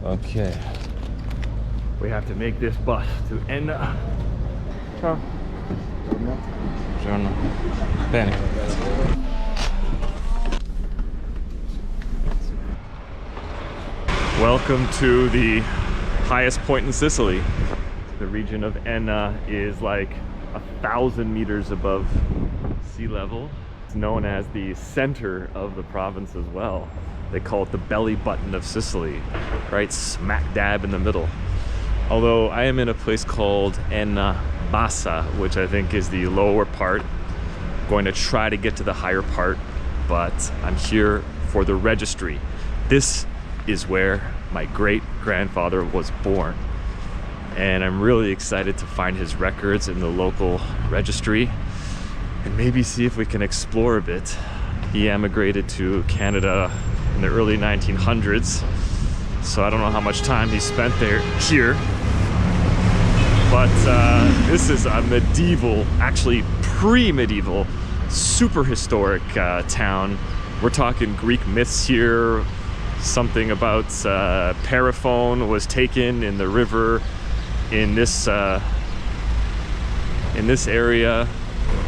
Okay. We have to make this bus to Enna. Ciao. Buongiorno. Bene. Welcome to the highest point in Sicily. The region of Enna is like 1,000 meters above sea level. It's known as the center of the province as well. They call it the belly button of Sicily, right smack dab in the middle. Although I am in a place called Enna Bassa, which I think is the lower part. I'm going to try to get to the higher part, but I'm here for the registry. This is where my great-grandfather was born. And I'm really excited to find his records in the local registry and maybe see if we can explore a bit. He emigrated to Canada in the early 1900s, so I don't know how much time he spent here. But this is a medieval, actually pre-medieval, super historic town. We're talking Greek myths here. Something about Persephone was taken in the river in this area.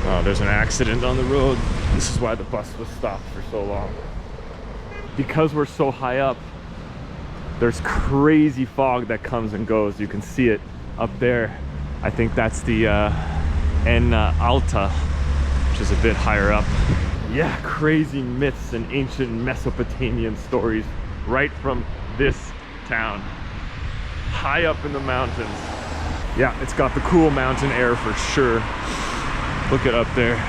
Oh, there's an accident on the road. This is why the bus was stopped for so long. Because we're so high up, there's crazy fog that comes and goes. You can see it up there. I think that's the Enna Alta, which is a bit higher up. Yeah, crazy myths and ancient Mesopotamian stories right from this town, high up in the mountains. Yeah, it's got the cool mountain air for sure. Look at up there.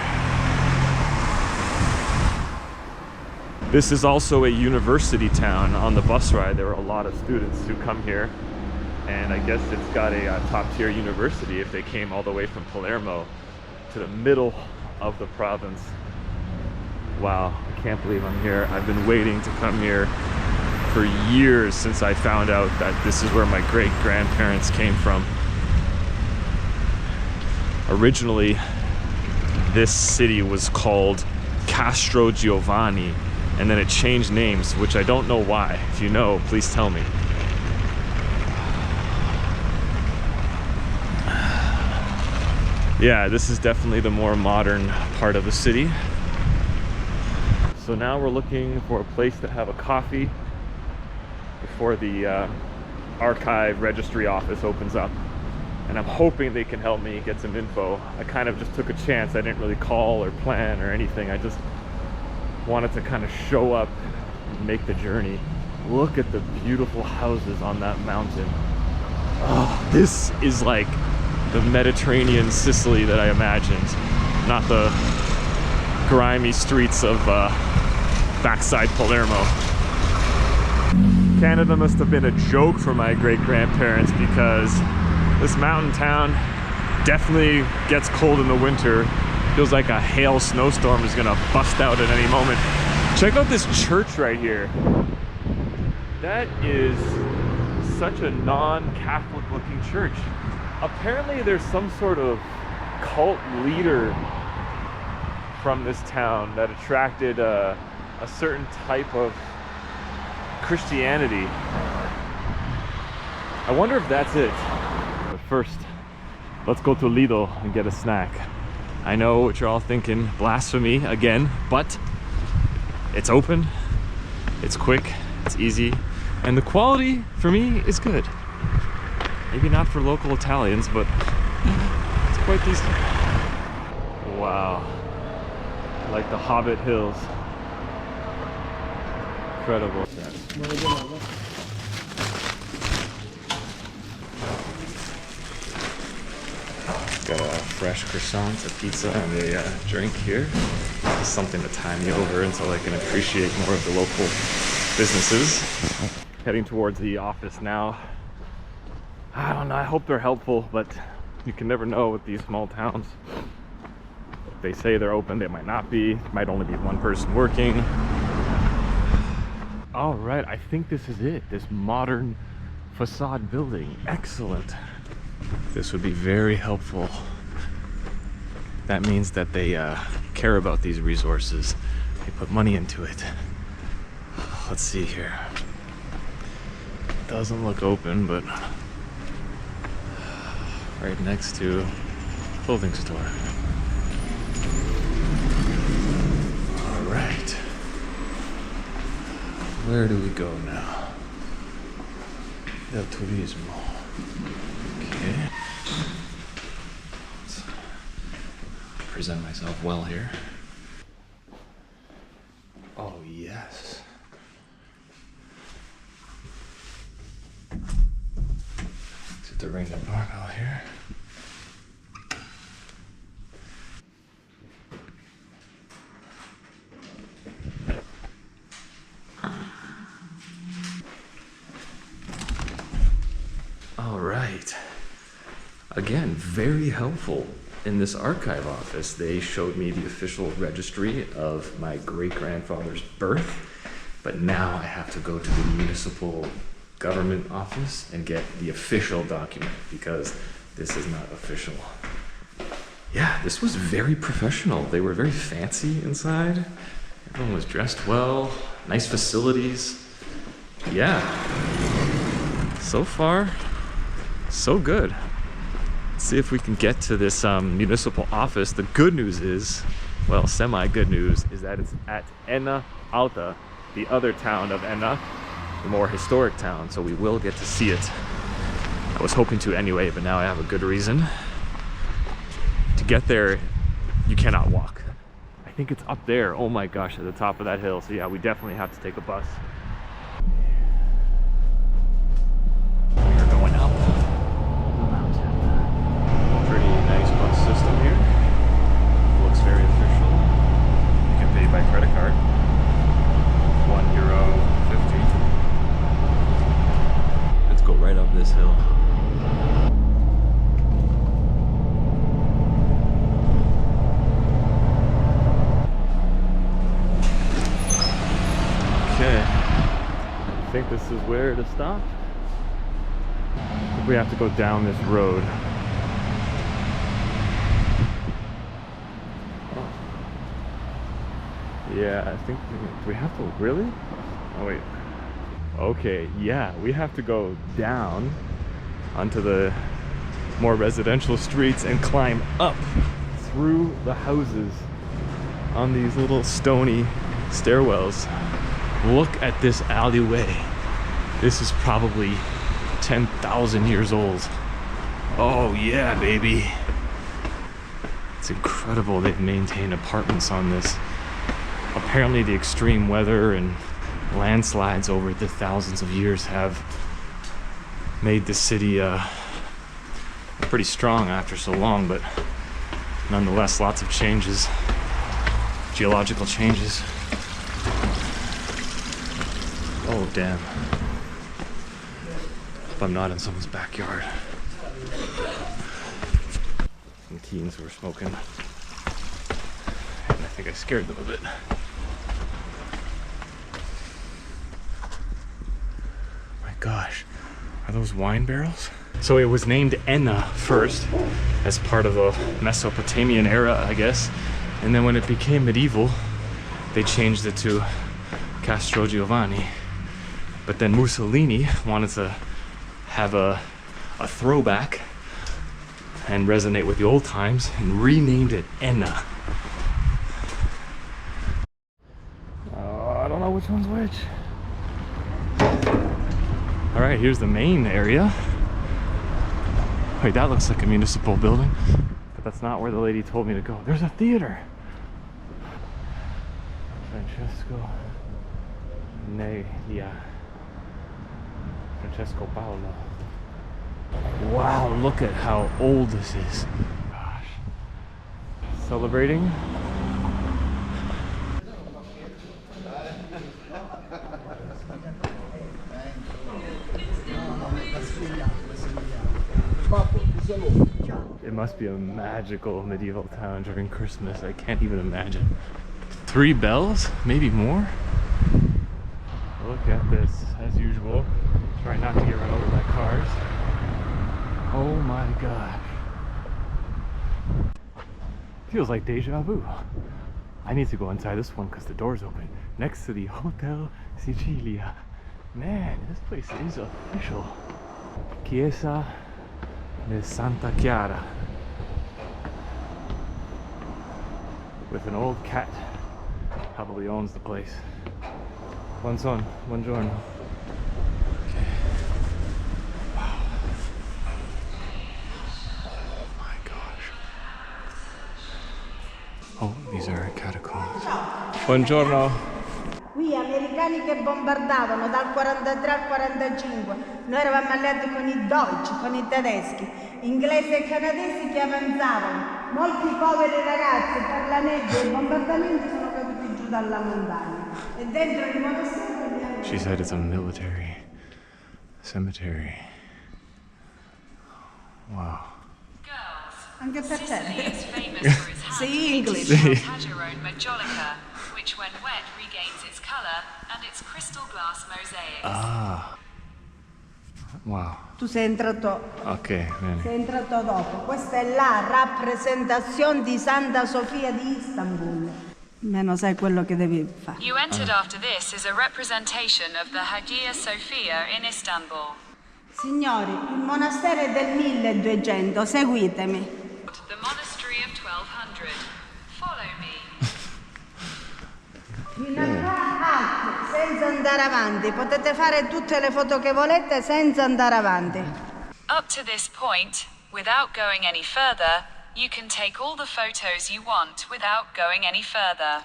This is also a university town. On the bus ride, there were a lot of students who come here, and I guess it's got a top-tier university if they came all the way from Palermo to the middle of the province. Wow, I can't believe I'm here. I've been waiting to come here for years since I found out that this is where my great-grandparents came from. Originally, this city was called Castro Giovanni, and then it changed names, which I don't know why. If you know, please tell me. Yeah, this is definitely the more modern part of the city. So now we're looking for a place to have a coffee before the archive registry office opens up. And I'm hoping they can help me get some info. I kind of just took a chance. I didn't really call or plan or anything. I just wanted to kind of show up and make the journey. Look at the beautiful houses on that mountain. Oh, this is like the Mediterranean Sicily that I imagined, not the grimy streets of backside Palermo. Canada must have been a joke for my great-grandparents, because this mountain town definitely gets cold in the winter. Feels like a hail snowstorm is gonna bust out at any moment. Check out this church right here. That is such a non-Catholic looking church. Apparently there's some sort of cult leader from this town that attracted a certain type of Christianity. I wonder if that's it. But first, let's go to Lidl and get a snack. I know what you're all thinking, blasphemy again, but it's open, it's quick, it's easy, and the quality for me is good. Maybe not for local Italians, but it's quite decent. Wow, like the Hobbit Hills. Incredible. Got a fresh croissant, a pizza, and a drink here. Just something to tie me over until I can appreciate more of the local businesses. Heading towards the office now. I don't know, I hope they're helpful, but you can never know with these small towns. If they say they're open, they might not be. Might only be one person working. All right, I think this is it. This modern facade building. Excellent. This would be very helpful. That means that they care about these resources. They put money into it. Let's see here. Doesn't look open, but right next to clothing store. All right, where do we go now? El Turismo. Okay. Let's present myself well here. Oh yes. To the ring of doorbell here. All right. Again, very helpful. In this archive office, they showed me the official registry of my great-grandfather's birth, but now I have to go to the municipal government office and get the official document because this is not official. Yeah, this was very professional. They were very fancy inside. Everyone was dressed well, nice facilities. Yeah, so far, so good. Let's see if we can get to this municipal office. The good news is, well, semi-good news, is that it's at Enna Alta, the other town of Enna, the more historic town, so we will get to see it. I was hoping to anyway, but now I have a good reason. To get there, you cannot walk. I think it's up there, oh my gosh, at the top of that hill. So yeah, we definitely have to take a bus. We're going up the mountain. Pretty nice bus system here. Looks very official. You can pay by credit card. €1.50. Let's go right up this hill. Okay, I think this is where to stop. I think we have to go down this road. Oh. Yeah, I think, do we have to, really? Oh wait. Okay, yeah, we have to go down onto the more residential streets and climb up through the houses on these little stony stairwells. Look at this alleyway. This is probably 10,000 years old. Oh yeah, baby. It's incredible they've maintained apartments on this. Apparently the extreme weather and landslides over the thousands of years have made the city pretty strong after so long, but nonetheless, lots of changes, geological changes. Oh, damn. Hope I'm not in someone's backyard. Some teens were smoking, and I think I scared them a bit. My gosh, are those wine barrels? So it was named Enna first, as part of the Mesopotamian era, I guess. And then when it became medieval, they changed it to Castro Giovanni. But then Mussolini wanted to have a throwback and resonate with the old times and renamed it Enna. I don't know which one's which. All right, here's the main area. Wait, that looks like a municipal building, but that's not where the lady told me to go. There's a theater. Francesco Paolo. Wow, look at how old this is. Gosh. Celebrating. It must be a magical medieval town during Christmas. I can't even imagine. 3 bells? Maybe more? Look at this, as usual. Try not to get run over by cars. Oh my gosh. Feels like deja vu. I need to go inside this one because the door's open. Next to the Hotel Sicilia. Man, this place is official. Chiesa de Santa Chiara. With an old cat. Probably owns the place. Buongiorno. Okay. Wow. Oh my gosh. Oh, these are catacombs. Buongiorno. Qui americani che bombardavano dal 43 al 45, noi eravamo alleati con i Deutsche, con i tedeschi, inglesi e canadesi che avanzavano. Molti poveri ragazzi per la nebbia e i bombardamenti sono caduti giù dalla montagna. E dentro il monastero She said it's a military cemetery. Wow. Anche per Sicily is famous for its See English. Majolica, which when wet regains its color, and its crystal glass mosaics. Ah. Wow. Tu sei entrato. Ok, bene. Sei entrato dopo. Questa è la rappresentazione di Santa Sofia di Istanbul. Meno sai quello che devi fare. You entered after this is a representation of the Hagia Sophia in Istanbul. Signori, il monastero è del 1200, seguitemi. The monastery of 1200. Follow me. Fino a qua, senza andare avanti. Potete fare tutte le foto che volete senza andare avanti. Up to this point, without going any further, you can take all the photos you want without going any further.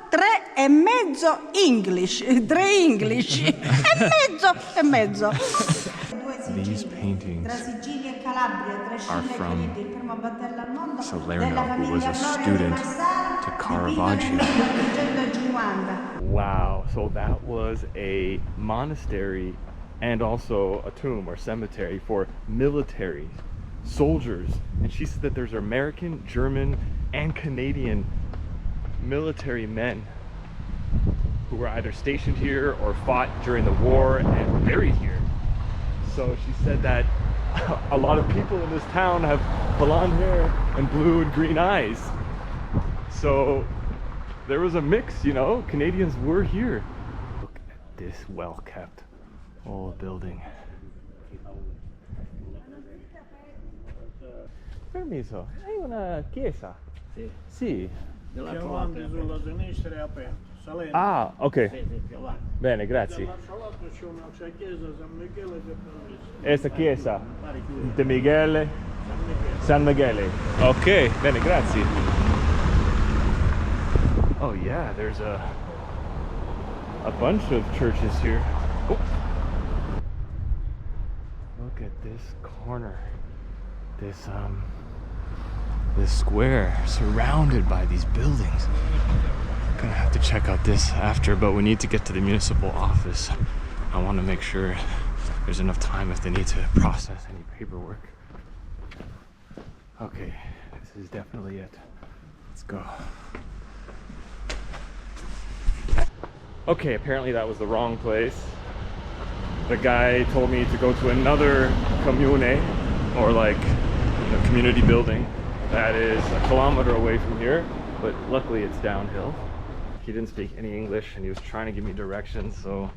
3 e mezzo English, 3 English, e mezzo. These paintings tra Sicilia e Calabria, tra are Scilla e from Criti, il primo battello al mondo Salerno, della who was famiglia a Florio di student Massaro, to dipinta Caravaggio. nel 1450. Wow, so that was a monastery and also a tomb or cemetery for military soldiers. And she said that there's American, German, and Canadian military men who were either stationed here or fought during the war and were buried here. So she said that a lot of people in this town have blonde hair and blue and green eyes. So there was a mix, you know, Canadians were here. Look at this well-kept old building. Permesso, hai una chiesa? Sì. Sì. Più avanti sulla sinistra è aperto. Salendo. Ah, ok. Sì, più avanti. Bene, grazie. Dall'altro lato c'è una chiesa San Michele che è bellissima. Questa chiesa Pare chiusa. di Michele, San Michele. San Michele. Ok, bene, grazie. Oh yeah, there's a bunch of churches here. Oh. Look at this corner. This square surrounded by these buildings. Gonna have to check out this after, but we need to get to the municipal office. I want to make sure there's enough time if they need to process any paperwork. Okay, this is definitely it. Let's go. Okay, apparently that was the wrong place. The guy told me to go to another comune, or like a community building that is a kilometer away from here, but luckily it's downhill. He didn't speak any English and he was trying to give me directions, so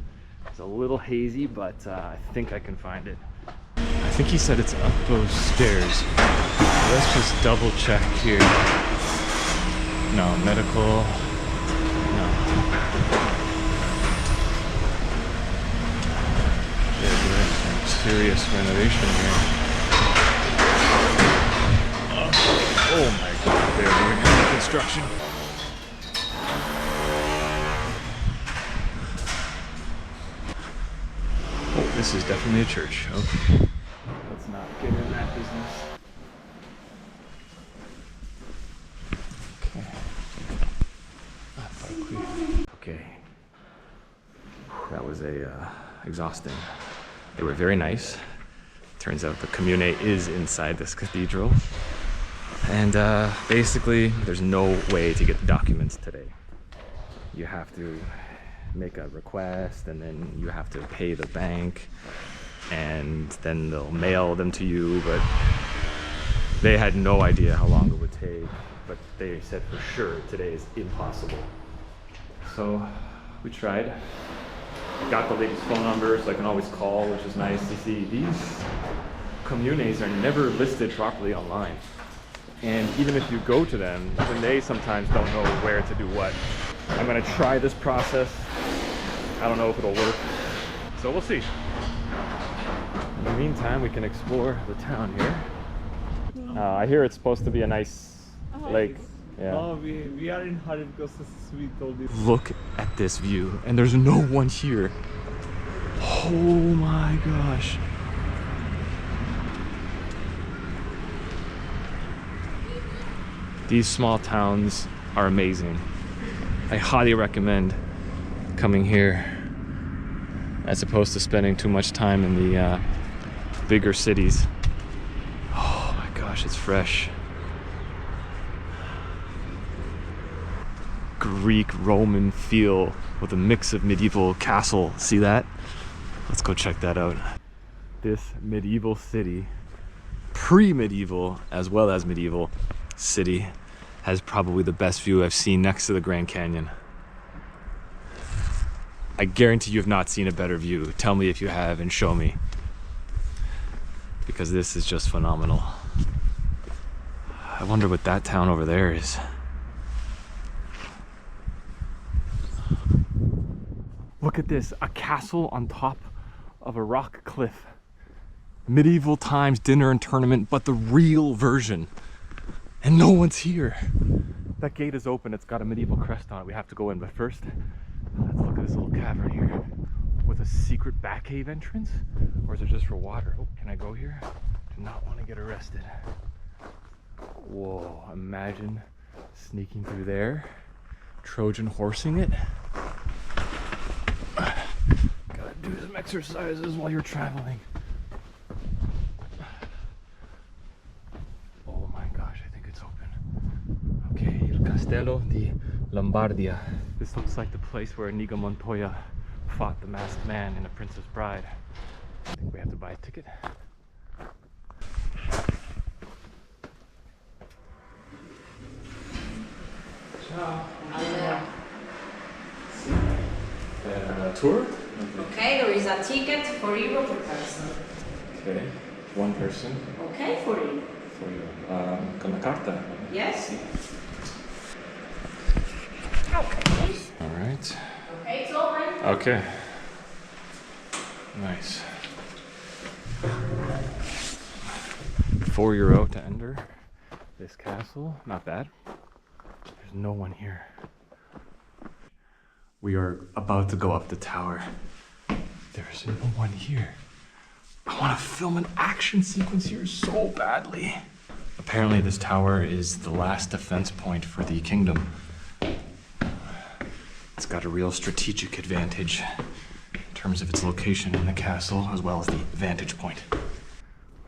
it's a little hazy, but I think I can find it. I think he said it's up those stairs. Let's just double check here. No, medical, no. Yeah, there's some serious renovation here. Oh my god, they're doing heavy construction. Oh, this is definitely a church. Okay. Let's not get in that business. Okay. Okay. That was exhausting. They were very nice. Turns out the commune is inside this cathedral. And basically, there's no way to get the documents today. You have to make a request, and then you have to pay the bank, and then they'll mail them to you, but they had no idea how long it would take, but they said for sure today is impossible. So we tried. Got the lady's phone number, so I can always call, which is nice. You see, these communes are never listed properly online. And even if you go to them, even they sometimes don't know where to do what. I'm gonna try this process. I don't know if it'll work, so we'll see. In the meantime, we can explore the town here. I hear it's supposed to be a nice lake. Yeah. Oh, we are in hurry because we told you. Look at this view, and there's no one here. Oh my gosh. These small towns are amazing. I highly recommend coming here as opposed to spending too much time in the bigger cities. Oh my gosh, it's fresh. Greek Roman feel with a mix of medieval castle. See that? Let's go check that out. This medieval city, pre-medieval as well as medieval city, has probably the best view I've seen next to the Grand Canyon. I guarantee you have not seen a better view. Tell me if you have and show me, because this is just phenomenal. I wonder what that town over there is. Look at this, a castle on top of a rock cliff. Medieval times dinner and tournament, but the real version. And no one's here. That gate is open, it's got a medieval crest on it. We have to go in, but first, let's look at this little cavern here with a secret back cave entrance. Or is it just for water? Oh, can I go here? Do not want to get arrested. Whoa, imagine sneaking through there, Trojan horsing it. Gotta do some exercises while you're traveling. Oh my gosh, I think it's open. Okay, il Castello di Lombardia. This looks like the place where Inigo Montoya fought the masked man in A Princess Bride. I think we have to buy a ticket. Ciao. Tour? Okay, there is a ticket for you per person. Okay, one person. Okay, for you. For you. Con la carta? Yes. All right. Okay, it's open. Okay. Nice. €4 to enter this castle. Not bad. There's no one here. We are about to go up the tower. There's no one here. I want to film an action sequence here so badly. Apparently this tower is the last defense point for the kingdom. It's got a real strategic advantage in terms of its location in the castle as well as the vantage point.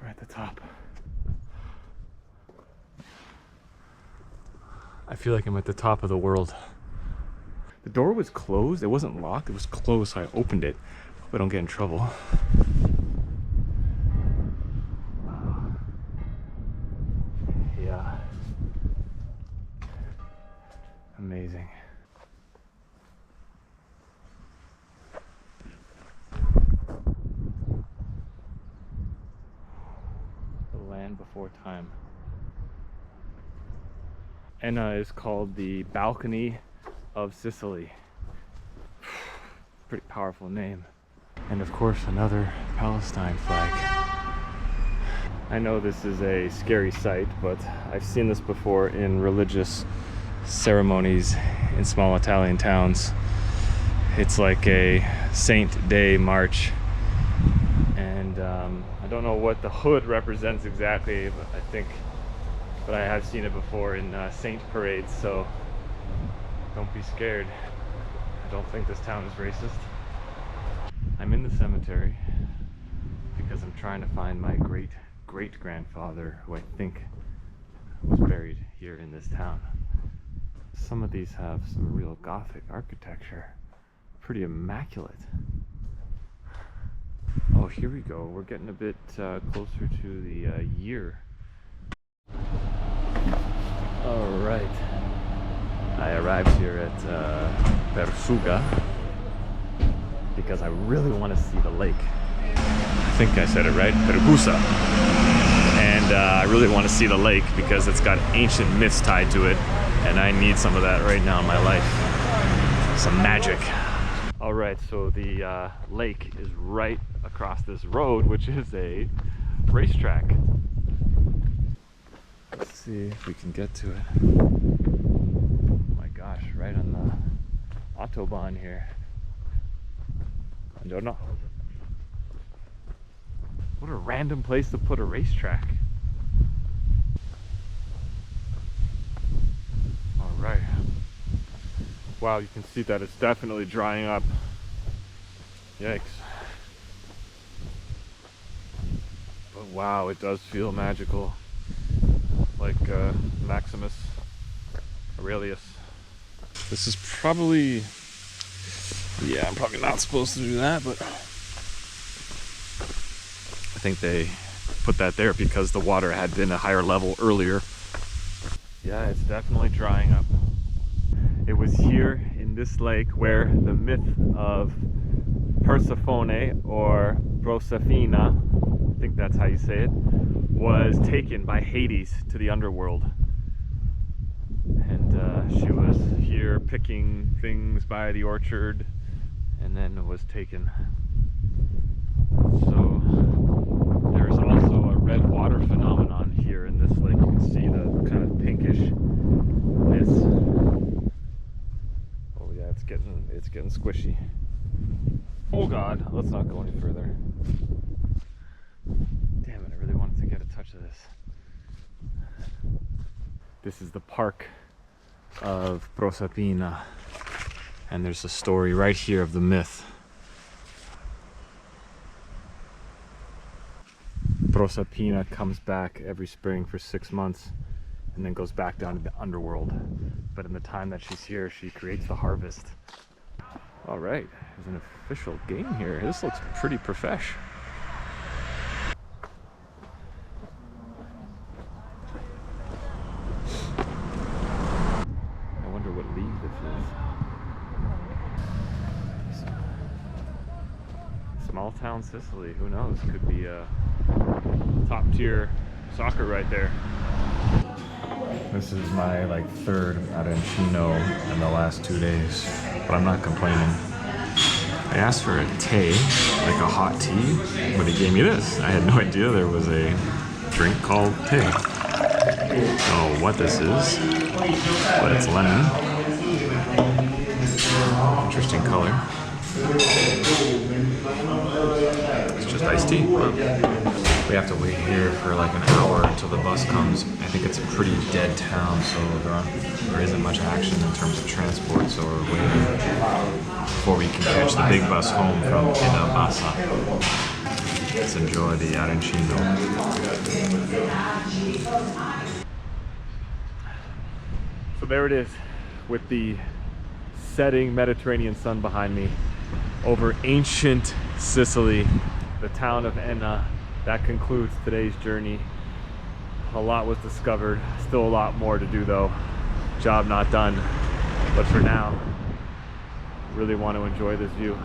We're at the top. I feel like I'm at the top of the world. The door was closed. It wasn't locked. It was closed, so I opened it. Hope I don't get in trouble. Yeah. Amazing. The land before time. Enna is called the balcony of Sicily. Pretty powerful name. And of course another Palestine flag. I know this is a scary sight, but I've seen this before in religious ceremonies in small Italian towns. It's like a Saint Day march, and I don't know what the hood represents exactly, but I have seen it before in saint parades, so don't be scared. I don't think this town is racist. I'm in the cemetery because I'm trying to find my great-great-grandfather, who I think was buried here in this town. Some of these have some real Gothic architecture. Pretty immaculate. Oh, here we go. We're getting a bit closer to the year. All right. I arrived here at Pergusa. because I really want to see the lake. I think I said it right, Pergusa. And I really want to see the lake because it's got ancient myths tied to it, and I need some of that right now in my life. Some magic. All right, so the lake is right across this road, which is a racetrack. Let's see if we can get to it. Oh my gosh, right on the Autobahn here. I don't know. What a random place to put a racetrack. All right. Wow, you can see that it's definitely drying up. Yikes. But wow, it does feel magical. Like Maximus Aurelius. This is probably, yeah, I'm probably not supposed to do that, but I think they put that there because the water had been a higher level earlier. Yeah, it's definitely drying up. It was here in this lake where the myth of Persephone, or Proserpina, I think that's how you say it, was taken by Hades to the underworld. And she was here picking things by the orchard and then was taken. So there's also a red water phenomenon here in this lake. You can see the kind of pinkish mist. Oh yeah, it's getting squishy. Oh god, let's not go any further. Damn it, I really wanted to get a touch of this. This is the park of Proserpina, and there's a story right here of the myth. Proserpina comes back every spring for 6 months and then goes back down to the underworld. But in the time that she's here, she creates the harvest. All right, there's an official game here. This looks pretty profesh. I wonder what league this is. Small town Sicily, who knows? Could be a top tier soccer right there. This is my like third arancino in the last 2 days, but I'm not complaining. I asked for a tea, like a hot tea, but he gave me this. I had no idea there was a drink called tea. I don't know what this is, but it's lemon. Interesting color. It's just iced tea. We have to wait here for like an hour until the bus comes. I think it's a pretty dead town, so there isn't much action in terms of transport, so we're waiting before we can catch the big bus home from Enna Bassa. Let's enjoy the arancino. So there it is, with the setting Mediterranean sun behind me, over ancient Sicily, the town of Enna. That concludes today's journey. A lot was discovered, still a lot more to do though. Job not done, but for now, really want to enjoy this view.